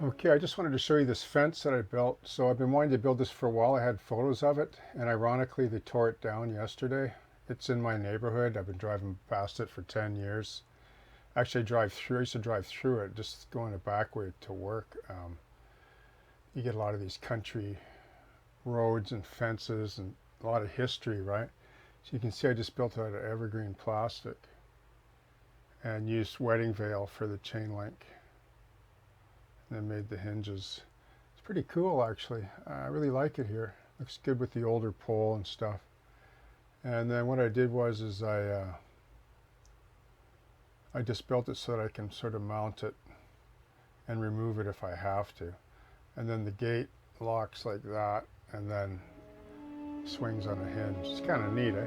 Okay, I just wanted to show you this fence that I built. So I've been wanting to build this for a while. I had photos of it, and ironically, they tore it down yesterday. It's in my neighborhood. I've been driving past it for 10 years. Actually, I used to drive through it, just going the back way to work. You get a lot of these country roads and fences and a lot of history, right? So you can see I just built it out of evergreen plastic and used wedding veil for the chain link. And then made the hinges. It's pretty cool, actually. I really like it here. Looks good with the older pole and stuff. And then what I did was I just built it so that I can sort of mount it and remove it if I have to. And then the gate locks like that and then swings on a hinge. It's kind of neat, eh?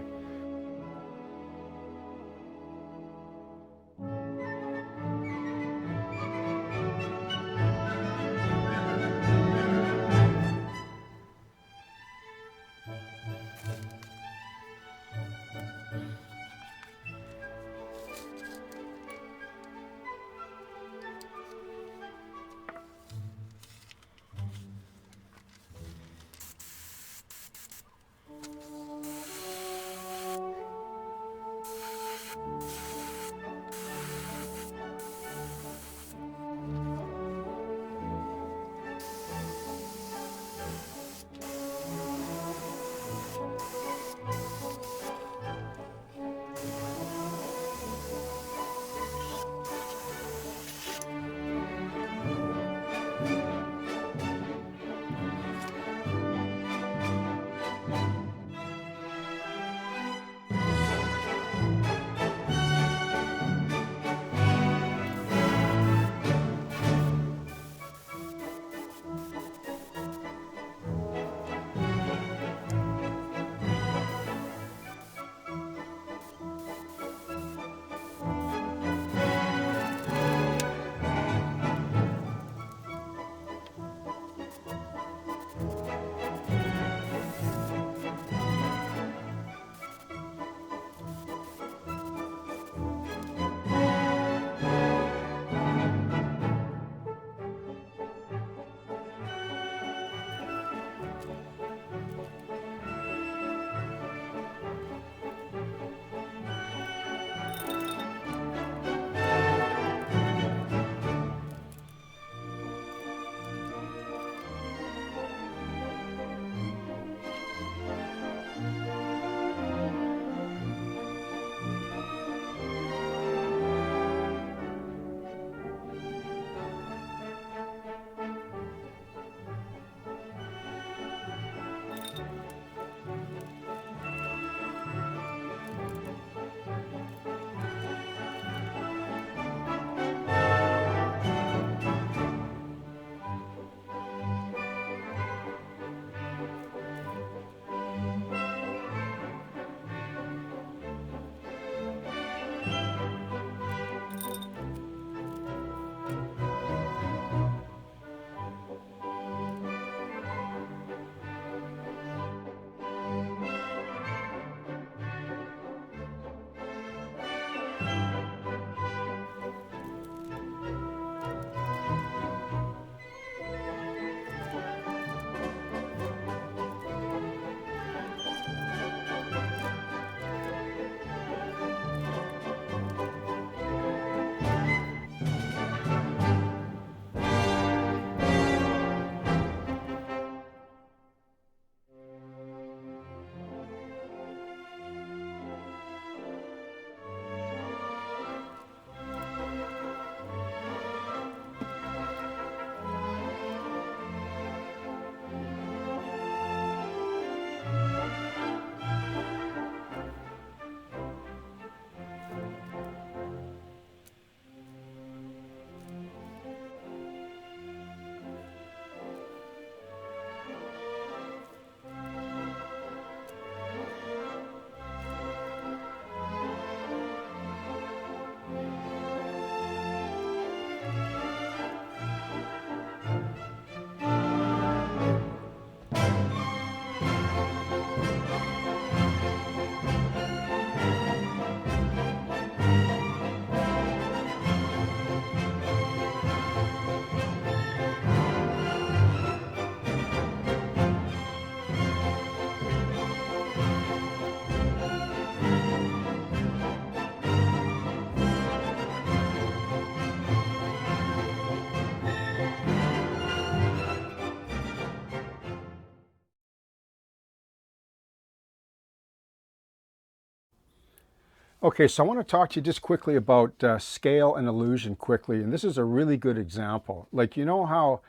Okay, so I want to talk to you just quickly about scale and illusion quickly, and this is a really good example. Like, you know how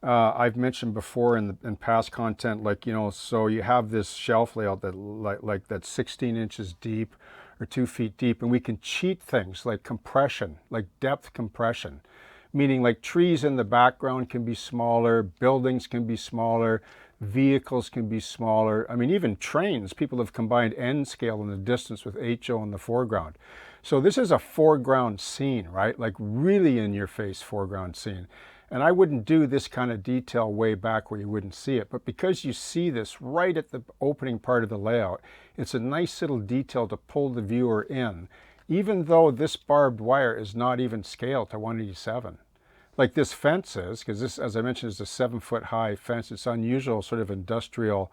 I've mentioned before in past content, like, you know, so you have this shelf layout that like that's 16 inches deep or 2 feet deep, and we can cheat things like compression, like depth compression, meaning like trees in the background can be smaller, buildings can be smaller, vehicles can be smaller. I mean, even trains, people have combined N scale in the distance with HO in the foreground. So this is a foreground scene, right? Like really in your face foreground scene. And I wouldn't do this kind of detail way back where you wouldn't see it. But because you see this right at the opening part of the layout, it's a nice little detail to pull the viewer in, even though this barbed wire is not even scaled to 187. Like this fence is, because this, as I mentioned, is a 7-foot high fence. It's unusual, sort of industrial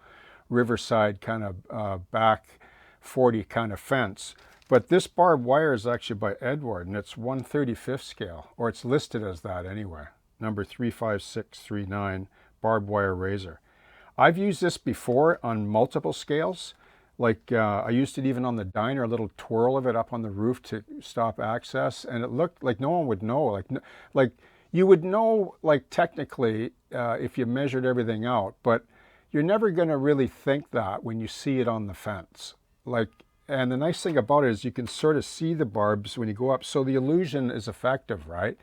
riverside kind of back 40 kind of fence. But this barbed wire is actually by Edward, and it's 1/35 scale, or it's listed as that anyway. Number 35639 barbed wire razor. I've used this before on multiple scales. Like I used it even on the diner, a little twirl of it up on the roof to stop access, and it looked like no one would know. Like you would know, like technically, if you measured everything out, but you're never going to really think that when you see it on the fence. Like, and the nice thing about it is you can sort of see the barbs when you go up, so the illusion is effective, right?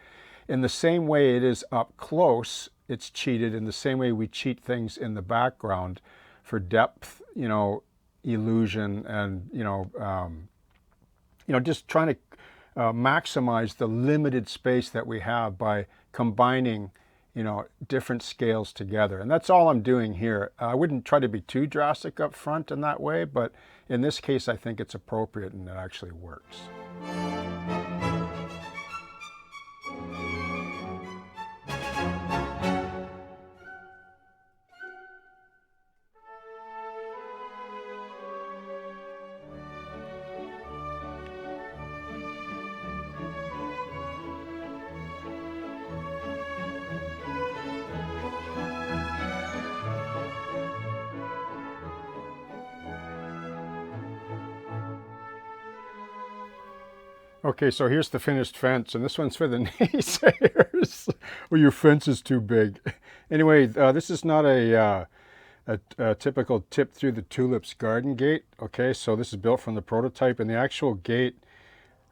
In the same way it is up close, it's cheated. In the same way we cheat things in the background for depth, you know, illusion, and just trying to maximize the limited space that we have by combining, different scales together. And that's all I'm doing here. I wouldn't try to be too drastic up front in that way, but in this case, I think it's appropriate and it actually works. Okay, so here's the finished fence, and this one's for the naysayers. Well, your fence is too big. Anyway, this is not a typical tip through the tulips garden gate. Okay, so this is built from the prototype, and the actual gate,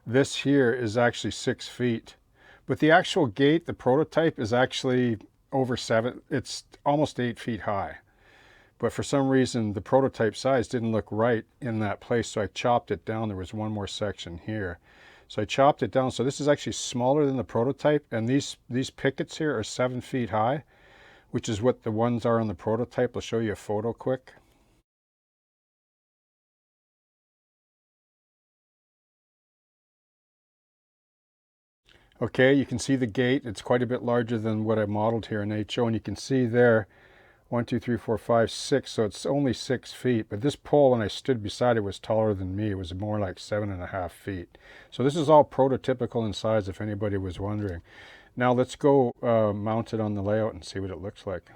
this here is actually 6 feet. But the actual gate, the prototype, is actually over 7, it's almost 8 feet high. But for some reason, the prototype size didn't look right in that place, so I chopped it down. There was one more section here. So I chopped it down. So this is actually smaller than the prototype, and these pickets here are 7 feet high, which is what the ones are on the prototype. I'll show you a photo quick. Okay, you can see the gate. It's quite a bit larger than what I modeled here in HO, and you can see there 1, 2, 3, 4, 5, 6. So it's only 6 feet. But this pole, when I stood beside it, was taller than me. It was more like 7.5 feet. So this is all prototypical in size, if anybody was wondering. Now let's go mount it on the layout and see what it looks like.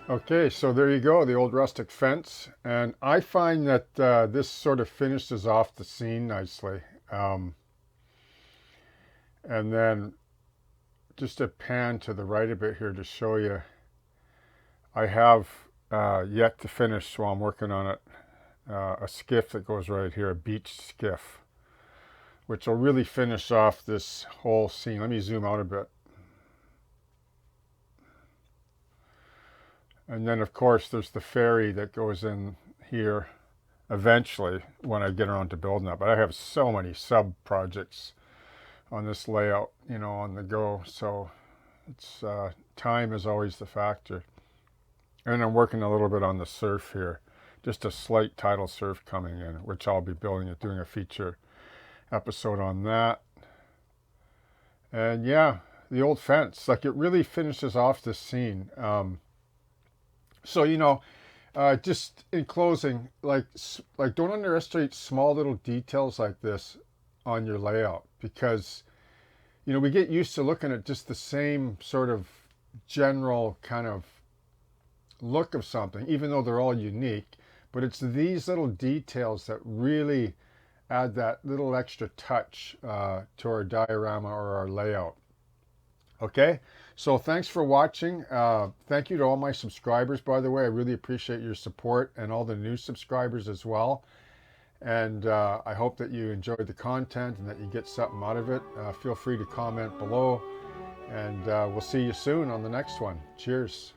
Okay, so there you go, the old rustic fence. And I find that this sort of finishes off the scene nicely. And then just a pan to the right a bit here to show you. I have yet to finish, so I'm working on it, a skiff that goes right here, a beach skiff, which will really finish off this whole scene. Let me zoom out a bit. And then, of course, there's the ferry that goes in here eventually when I get around to building that. But I have so many sub-projects on this layout, on the go. So it's time is always the factor. And I'm working a little bit on the surf here. just a slight tidal surf coming in, which I'll be building it, doing a feature episode on that. And yeah, the old fence, like it really finishes off this scene. So, you know, just in closing, like don't underestimate small little details like this on your layout, because you know we get used to looking at just the same sort of general kind of look of something, even though they're all unique. But it's these little details that really add that little extra touch to our diorama or our layout. Okay, so thanks for watching. Thank you to all my subscribers, by the way. I really appreciate your support, and all the new subscribers as well. And I hope that you enjoyed the content and that you get something out of it. Feel free to comment below, and we'll see you soon on the next one. Cheers.